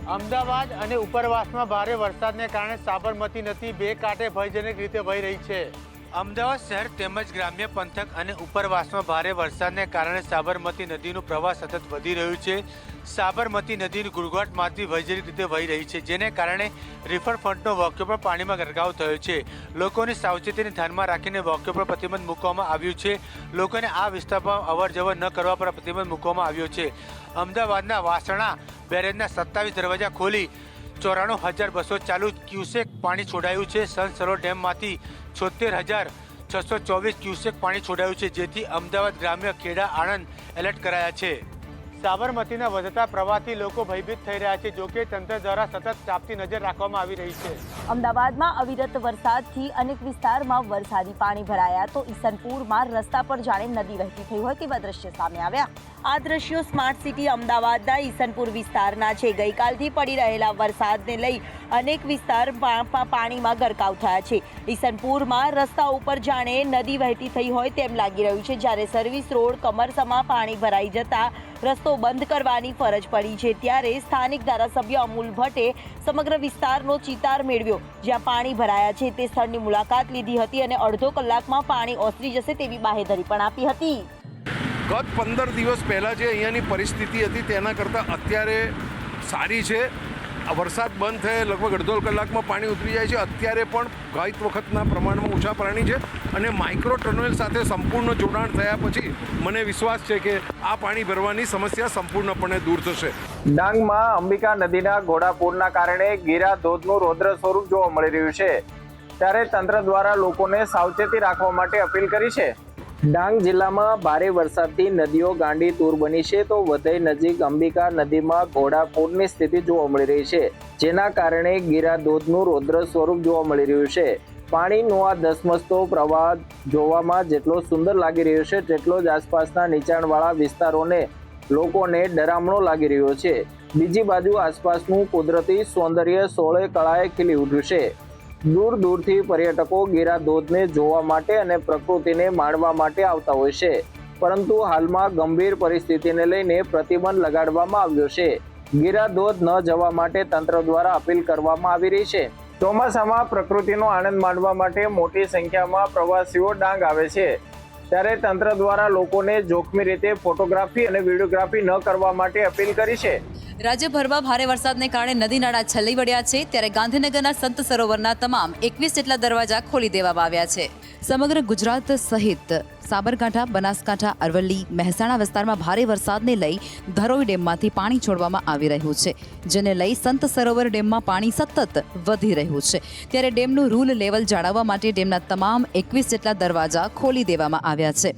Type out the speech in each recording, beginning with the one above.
અમદાવાદ અને ઉપરવાસમાં ભારે વરસાદને કારણે સાબરમતી નદી બે કાંઠે ભયજનક રીતે વહી રહી છે। અમદાવાદ શહેર તેમજ ગ્રામ્ય પંથક અને ઉપરવાસમાં ભારે વરસાદને કારણે સાબરમતી નદીનું પ્રવાહ સતત વધી રહ્યું છે। સાબરમતી નદીનું ગુરગોટમાંથી ભયજનક રીતે વહી રહી છે, જેને કારણે રિવરફ્રન્ટનો વોકવે પર પાણીમાં ગરકાવ થયો છે। લોકોની સાવચેતીને ધ્યાનમાં રાખીને વોકવે પર પ્રતિબંધ મૂકવામાં આવ્યું છે। લોકોને આ વિસ્તારમાં અવરજવર ન કરવા પર પ્રતિબંધ મૂકવામાં આવ્યો છે। અમદાવાદના વાસણા બેરેજના 27 દરવાજા ખોલી 94,240 ક્યુસેક પાણી છોડાયું છે। સંત સરોવર ડેમમાંથી 76,624 ક્યુસેક પાણી છોડાયું છે, જેથી અમદાવાદ ગ્રામ્ય, ખેડા, આણંદ એલર્ટ કરાયા છે। સાબરમતીના વધતા પ્રવાહથી લોકો ભયભીત થઈ રહ્યા છે, જોકે તંત્ર દ્વારા સતત ચાંપતી નજર રાખવામાં આવી રહી છે। અમદાવાદમાં અવિરત વરસાદથી અનેક વિસ્તારમાં વરસાદી પાણી ભરાયા તો ઈસનપુરમાં રસ્તા પર જાણે નદી વહેતી થઈ હોય તેવા દ્રશ્ય સામે આવ્યા। આ દ્રશ્યો સ્માર્ટ સિટી અમદાવાદના ઈસનપુર વિસ્તારના છે। ગઈકાલથી પડી રહેલા વરસાદને લઈ અનેક વિસ્તાર પાણીમાં ગરકાવ થયા છે। ઈસનપુરમાં રસ્તા ઉપર જાણે નદી વહેતી થઈ હોય તેમ લાગી રહ્યું છે, જ્યારે સર્વિસ રોડ કમરસમાં પાણી ભરાઈ જતા રસ્તો બંધ કરવાની ફરજ પડી છે। ત્યારે સ્થાનિક ધારાસભ્ય અમૂલ ભટ્ટે સમગ્ર વિસ્તારનો ચિતાર મેળવ્યો, જ્યાં પાણી ભરાયા છે તે સ્થળની મુલાકાત લીધી હતી અને અડધો કલાકમાં પાણી ઓસરી જશે તેવી બાહેધરી પણ આપી હતી। ગત 15 દિવસ પહેલાં જે અહીંયાની પરિસ્થિતિ હતી તેના કરતાં અત્યારે સારી છે। વરસાદ બંધ થયે લગભગ અડધો કલાકમાં પાણી ઉતરી જાય છે। અત્યારે પણ ગત વખતના પ્રમાણમાં ઓછા પાણી છે અને માઇક્રો ટનલ સાથે સંપૂર્ણ જોડાણ થયા પછી મને વિશ્વાસ છે કે આ પાણી ભરવાની સમસ્યા સંપૂર્ણપણે દૂર થશે। ડાંગમાં અંબિકા નદીના ઘોડાપૂરના કારણે ગીરા ધોધનું રૌદ્ર સ્વરૂપ જોવા મળી રહ્યું છે, ત્યારે તંત્ર દ્વારા લોકોને સાવચેતી રાખવા માટે અપીલ કરી છે। ડાંગ જિલ્લામાં ભારે વરસાદથી નદીઓ ગાંડી તૂર બની છે, તો વધઈ નજીક અંબિકા નદીમાં ઘોડાપૂરની સ્થિતિ જોવા મળી રહી છે, જેના કારણે ગીરા ધોધનું રૌદ્ર સ્વરૂપ જોવા મળી રહ્યું છે। પાણીનો આ ધસમસતો પ્રવાહ જોવામાં જેટલો સુંદર લાગી રહ્યો છે, તેટલો જ આસપાસના નીચાણવાળા વિસ્તારોને લોકોને ડરામણો લાગી રહ્યો છે। બીજી બાજુ આસપાસનું કુદરતી સૌંદર્ય સોળે કળાએ ખીલી ઉઠ્યું છે। દૂર દૂરથી પર્યટકો ગીરા ધોધને જોવા માટે અને પ્રકૃતિને માણવા માટે આવતા હોય છે, પરંતુ હાલમાં ગંભીર પરિસ્થિતિને લઈને પ્રતિબંધ લગાડવામાં આવ્યો છે। ગીરા ધોધ ન જવા માટે તંત્ર દ્વારા અપીલ કરવામાં આવી રહી છે। ચોમાસામાં પ્રકૃતિનો આનંદ માણવા માટે મોટી સંખ્યામાં પ્રવાસીઓ ડાંગ આવે છે, ત્યારે તંત્ર દ્વારા લોકોને જોખમી રીતે ફોટોગ્રાફી અને વિડીયોગ્રાફી ન કરવા માટે અપીલ કરી છે। રાજ્યભરમાં ભારે વરસાદને કારણે નદી નાળા છલઈ વળ્યા છે, ત્યારે ગાંધીનગરના સંત સરોવરના તમામ 21 જેટલા દરવાજા ખોલી દેવામાં આવ્યા છે। સમગ્ર ગુજરાત સહિત સાબરકાંઠા, બનાસકાંઠા, અરવલ્લી, મહેસાણા વિસ્તારમાં ભારે વરસાદને લઈ ધરોઈ ડેમમાંથી પાણી છોડવામાં આવી રહ્યું છે, જેને લઈ સંત સરોવર ડેમમાં પાણી સતત વધી રહ્યું છે। ત્યારે ડેમનું રૂલ લેવલ જાળવવા માટે ડેમના તમામ 21 જેટલા દરવાજા ખોલી દેવામાં આવ્યા છે।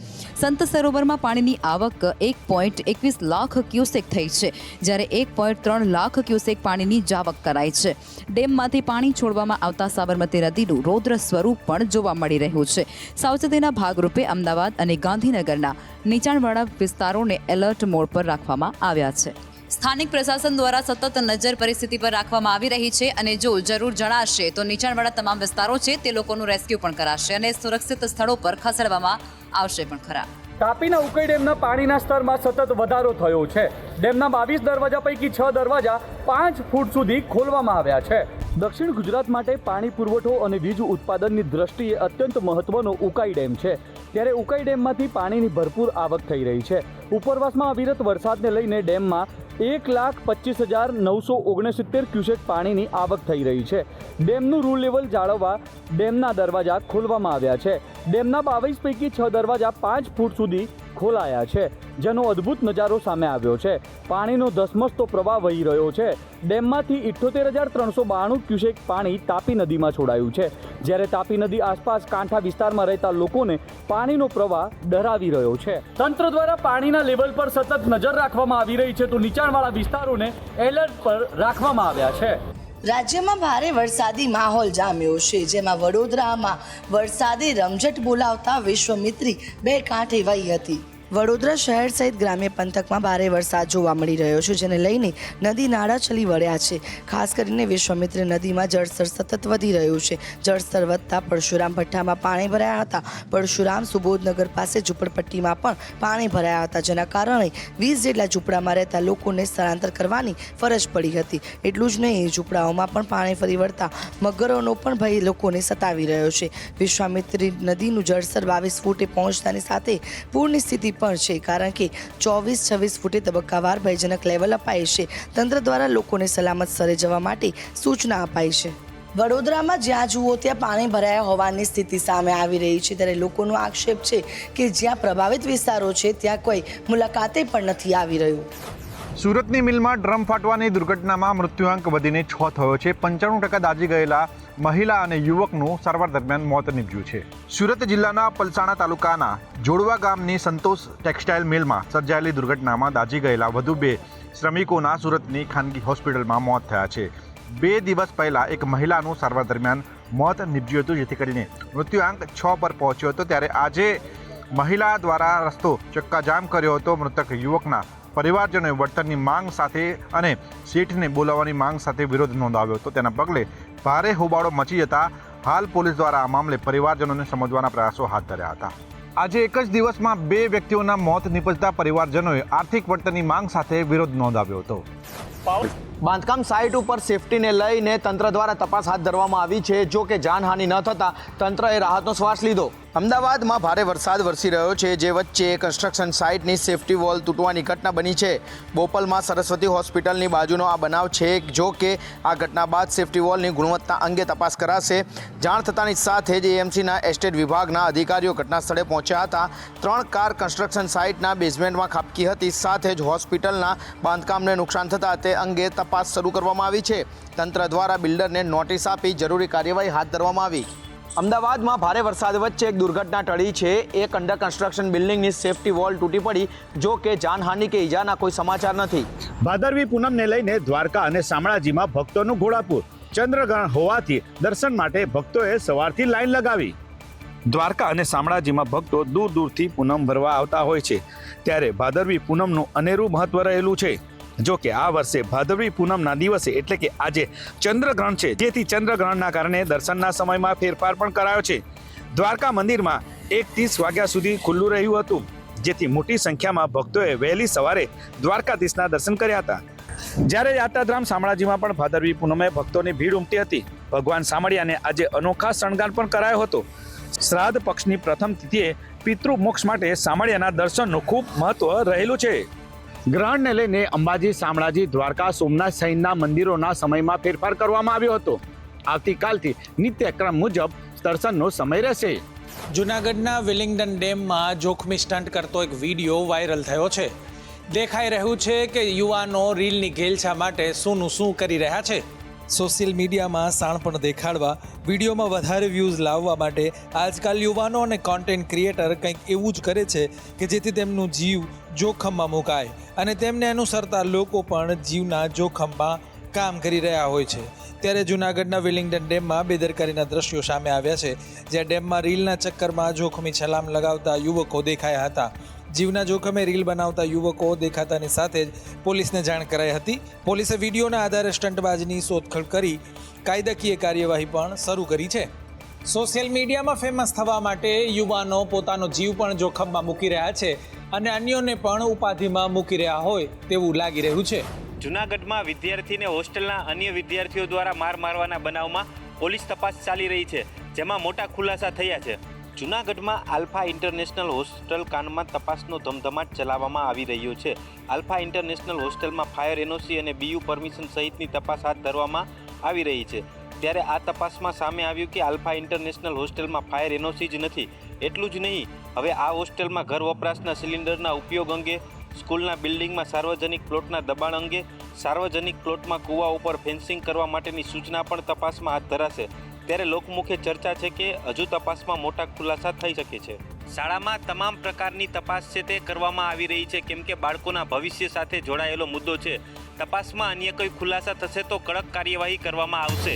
સંત સરોવરમાં પાણીની આવક 1.21 લાખ ક્યુસેક થઈ છે, જ્યારે 1.3 લાખ ક્યુસેક પાણીની જાવક કરાઈ છે। ડેમમાંથી પાણી છોડવામાં આવતા સાબરમતી નદીનું રૌદ્ર સ્વરૂપ પણ જોવા મળી રહ્યું છે। સાવચેતીના ભાગરૂપે અમદાવાદ અને ગાંધીનગરના નીચાણવાળા વિસ્તારોને એલર્ટ મોડ પર રાખવામાં આવ્યા છે। સ્થાનિક પ્રશાસન દ્વારા સતત નજર પરિસ્થિતિ પર રાખવામાં આવી રહી છે અને જો જરૂર જણાશે તો નીચાણવાળા તમામ વિસ્તારો છે તે લોકોનું રેસ્ક્યુ પણ કરાશે અને સુરક્ષિત સ્થળો પર ખસેડવામાં આવશે પણ ખરા। તાપીના ઉકાઈ ડેમના પાણીના સ્તરમાં સતત વધારો થયો છે। ડેમના 22 દરવાજા પૈકી 6 દરવાજા 5 ફૂટ સુધી ખોલવામાં આવ્યા છે। દક્ષિણ ગુજરાત માટે પાણી પુરવઠો અને વીજ ઉત્પાદનની દ્રષ્ટિએ અત્યંત મહત્વનો ઉકાઈ ડેમ છે, ત્યારે ઉકાઈ ડેમમાંથી પાણીની ભરપૂર આવક થઈ રહી છે। ઉપરવાસમાં અવિરત વરસાદને લઈને ડેમમાં 1,25,969 ક્યુસેક પાણીની આવક થઈ રહી છે। ડેમનું રૂલ લેવલ જાળવવા ડેમના દરવાજા ખોલવામાં આવ્યા છે। ડેમના 22 પૈકી 6 દરવાજા 5 ફૂટ સુધી ખોલાયા છે, જેનો અદ્ભુત નજારો સામે આવ્યો છે। પાણીનો ધસમસતો પ્રવાહ વહી રહ્યો છે। ડેમમાંથી 78,392 ક્યુસેક પાણી તાપી નદીમાં છોડાયું છે, જ્યારે તાપી નદી આસપાસ કાંઠા વિસ્તારમાં રહેતા લોકોને પાણીનો પ્રવાહ ડરાવી રહ્યો છે। તંત્ર દ્વારા પાણીના લેવલ પર સતત નજર રાખવામાં આવી રહી છે, તો નીચાણવાળા વિસ્તારોને એલર્ટ પર રાખવામાં આવ્યા છે। રાજ્યમાં ભારે વરસાદી માહોલ જામ્યો છે, જેમાં વડોદરામાં વરસાદે રમઝટ બોલાવતા વિશ્વામિત્રી બે કાંઠે વહી હતી। વડોદરા શહેર સહિત ગ્રામ્ય પંથકમાં ભારે વરસાદ જોવા મળી રહ્યો છે, જેને લઈને નદી નાળા ચલી વળ્યા છે. ખાસ કરીને વિશ્વામિત્રી નદીમાં જળસ્તર સતત વધી રહ્યું છે. જળસ્તર વધતા પરશુરામ ભઠ્ઠામાં પાણી ભરાયા હતા. પરશુરામ સુબોધનગર પાસે ઝૂંપડપટ્ટીમાં પણ પાણી ભરાયા હતા, જેના કારણે 20 જેટલા ઝૂંપડામાં રહેતા લોકોને સ્થળાંતર કરવાની ફરજ પડી હતી. એટલું જ નહીં, ઝૂંપડાઓમાં પણ પાણી ફરી વળતા મગરોનો પણ ભય લોકોને સતાવી રહ્યો છે. વિશ્વામિત્રી નદીનું જળસ્તર 22 ફૂટે પહોંચતાની સાથે પૂરની સ્થિતિ પણ છે, કારણ કે 24-26 ફૂટે તબક્કાવાર ભયજનક લેવલ અપાય છે. તંત્ર દ્વારા લોકોને સલામત સ્થળે જવા માટે સૂચના અપાઈ છે. વડોદરામાં જ્યાં જુઓ ત્યાં પાણી ભરાયા હોવાની સ્થિતિ સામે આવી રહી છે, ત્યારે લોકોનો આક્ષેપ છે કે જ્યાં પ્રભાવિત વિસ્તારો છે ત્યાં કોઈ મુલાકાતે પણ નથી આવી રહ્યું. સુરતની મિલમાં ડ્રમ ફાટવાની દુર્ઘટનામાં મૃત્યુઆંક વધીને 6 થયો છે. 95% દાઝી ગયેલા મહિલા અને યુવકનું સારવાર દરમિયાન મોત નીપજ્યું છે. સુરત જિલ્લાના પલસાણા તાલુકાના જોડવા ગામની સંતોષ ટેક્સટાઇલ મિલમાં સર્જાયેલી દુર્ઘટનામાં દાઝી ગયેલા વધુ 2 શ્રમિકોના સુરતની ખાનગી હોસ્પિટલમાં મોત થયા છે. 2 દિવસ પહેલાં એક મહિલાનું સારવાર દરમિયાન મોત નીપજ્યું હતું, જેથી કરીને મૃત્યુઆંક 6 પર પહોંચ્યો હતો. ત્યારે આજે મહિલા દ્વારા રસ્તો ચક્કાજામ કર્યો હતો. મૃતક યુવકના પરિવારજનોએ વળતરની માંગ સાથે અને શેઠને બોલાવવાની માંગ સાથે વિરોધ નોંધાવ્યો હતો. તેના પગલે ભારે હોબાળો મચી જતા હાલ પોલીસ દ્વારા આ મામલે પરિવારજનોને સમજવાના પ્રયાસો હાથ ધર્યા હતા. આજે એક જ દિવસમાં 2 વ્યક્તિઓના મોત નીપજતા પરિવારજનોએ આર્થિક વળતરની માંગ સાથે વિરોધ નોંધાવ્યો હતો. બાંધકામ સાઇટ ઉપર સેફટીને લઈને તંત્ર દ્વારા તપાસ હાથ ધરવામાં આવી છે. જો કે જાનહાનિ ન થતાં તંત્રએ રાહતનો શ્વાસ લીધો. અમદાવાદમાં ભારે વરસાદ વરસી રહ્યો છે, જે વચ્ચે કન્સ્ટ્રક્શન સાઇટની સેફટી વોલ તૂટવાની ઘટના બની છે. બોપલમાં સરસ્વતી હોસ્પિટલની બાજુનો આ બનાવ છે. જો કે આ ઘટના બાદ સેફટી વોલની ગુણવત્તા અંગે તપાસ કરાશે. જાણ થતાની સાથે જ એએમસીના એસ્ટેટ વિભાગના અધિકારીઓ ઘટના સ્થળે પહોંચ્યા હતા. 3 કાર કન્સ્ટ્રક્શન સાઇટના બેઝમેન્ટમાં ખાબકી હતી. સાથે જ હોસ્પિટલના બાંધકામને નુકસાન થતાં તે અંગે તપાસ શરૂ કરવામાં આવી છે. તંત્ર દ્વારા બિલ્ડરને નોટિસ આપી જરૂરી કાર્યવાહી હાથ ધરવામાં આવી. અમદાવાદમાં ભારે વરસાદ વચ્ચે એક દુર્ઘટના ટળી છે. એક અંડર કન્સ્ટ્રક્શન બિલ્ડિંગની સેફટી વોલ તૂટી પડી. જો કે જાનહાનિ કે ઈજાના કોઈ સમાચાર નથી. ભાદરવી પૂનમને લઈને દ્વારકા અને શામળાજીમાં ભક્તોનું ઘોડાપૂર. ચંદ્રગ્રહણ હોવાથી દર્શન માટે ભક્તોએ સવારથી લાઈન લગાવી. દ્વારકા અને શામળાજીમાં ભક્તો દૂર દૂરથી પૂનમ ભરવા આવતા હોય છે, ત્યારે ભાદરવી પૂનમનું અનેરું મહત્વ રહેલું છે. જો કે આ વર્ષે ભાદરવી પૂનમના દિવસે એટલે કે આજે ચંદ્રગ્રહણ છે, જેથી ચંદ્રગ્રહણના કારણે દર્શનના સમયમાં ફેરફાર પણ કરાયો છે. દ્વારકા મંદિરમાં 1:30 વાગ્યા સુધી ખુલ્લું રહ્યું હતું, જેથી મોટી સંખ્યામાં ભક્તોએ વહેલી સવારે દ્વારકાધીશના દર્શન કર્યા હતા. જ્યારે યાત્રાધામ શામળાજીમાં પણ ભાદરવી પૂનમે ભક્તોની ભીડ ઉમટી હતી. ભગવાન શામળિયાને આજે અનોખા શણગાર પણ કરાયો હતો. શ્રાદ્ધ પક્ષની પ્રથમ તિથિએ પિતૃ મોક્ષ માટે શામળિયાના દર્શનનું ખૂબ મહત્વ રહેલું છે. ગ્રહણને લઈને અંબાજી, શામળાજી, દ્વારકા, સોમનાથ સહિતના મંદિરોના સમયમાં ફેરફાર કરવામાં આવ્યો હતો. આવતીકાલથી નિત્યક્રમ મુજબ દર્શનનો સમય રહેશે. જૂનાગઢના વિલિંગડન ડેમમાં જોખમી સ્ટન્ટ કરતો એક વિડીયો વાયરલ થયો છે. દેખાઈ રહ્યું છે કે યુવાનો રીલની ઘેલછા માટે શું કરી રહ્યા છે. સોશિયલ મીડિયામાં શાણપણ દેખાડવા, વિડીયોમાં વધારે વ્યૂઝ લાવવા માટે આજકાલ યુવાનો અને કોન્ટેન્ટ ક્રિએટર કંઈક એવું જ કરે છે કે જેથી તેમનું જીવ જોખમમાં મુકાય અને તેમને અનુસરતા લોકો પણ જીવના જોખમમાં કામ કરી રહ્યા હોય છે. ત્યારે જૂનાગઢના વિલિંગડન ડેમમાં બેદરકારીના દ્રશ્યો સામે આવ્યા છે, જ્યાં ડેમમાં રીલના ચક્કરમાં જોખમી છલાંગ લગાવતા યુવકો દેખાયા હતા. જીવના જોખમે રીલ બનાવતા યુવકો દેખાતાની સાથે જ પોલીસને જાણ કરાઈ હતી. પોલીસે વિડીયોના આધારે સ્ટંટબાજની શોધખોળ કરી કાયદાકીય કાર્યવાહી પણ શરૂ કરી છે. સોશિયલ મીડિયામાં ફેમસ થવા માટે યુવાનો પોતાનો જીવ પણ જોખમમાં મૂકી રહ્યા છે અને અન્યોને પણ ઉપાધિમાં મૂકી રહ્યા હોય તેવું લાગી રહ્યું છે. જૂનાગઢમાં વિદ્યાર્થીને હોસ્ટેલના અન્ય વિદ્યાર્થીઓ દ્વારા માર મારવાના બનાવમાં પોલીસ તપાસ ચાલી રહી છે, જેમાં મોટા ખુલાસા થયા છે. જૂનાગઢમાં આલ્ફા ઇન્ટરનેશનલ હોસ્ટેલ કાંડમાં તપાસનો ધમધમાટ ચલાવવામાં આવી રહ્યો છે. આલ્ફા ઇન્ટરનેશનલ હોસ્ટેલમાં ફાયર એનઓસી અને બીયુ પરમિશન સહિતની તપાસ હાથ ધરવામાં આવી રહી છે. ત્યારે આ તપાસમાં સામે આવ્યું કે આલ્ફા ઇન્ટરનેશનલ હોસ્ટેલમાં ફાયર એનઓસી જ નથી. એટલું જ નહીં, હવે આ હોસ્ટેલમાં ઘર વપરાશના સિલિન્ડરના ઉપયોગ અંગે, સ્કૂલના બિલ્ડિંગમાં સાર્વજનિક પ્લોટના દબાણ અંગે, સાર્વજનિક પ્લોટમાં કૂવા ઉપર ફેન્સિંગ કરવા માટેની સૂચના પણ તપાસમાં હાથ ધરાશે. ત્યારે લોકમુખે ચર્ચા છે કે હજુ તપાસમાં મોટા ખુલાસા થઈ શકે છે. શાળામાં તમામ પ્રકારની તપાસ છે તે કરવામાં આવી રહી છે, કેમ કે બાળકોના ભવિષ્ય સાથે જોડાયેલો મુદ્દો છે. તપાસમાં અન્ય કોઈ ખુલાસા થશે તો કડક કાર્યવાહી કરવામાં આવશે.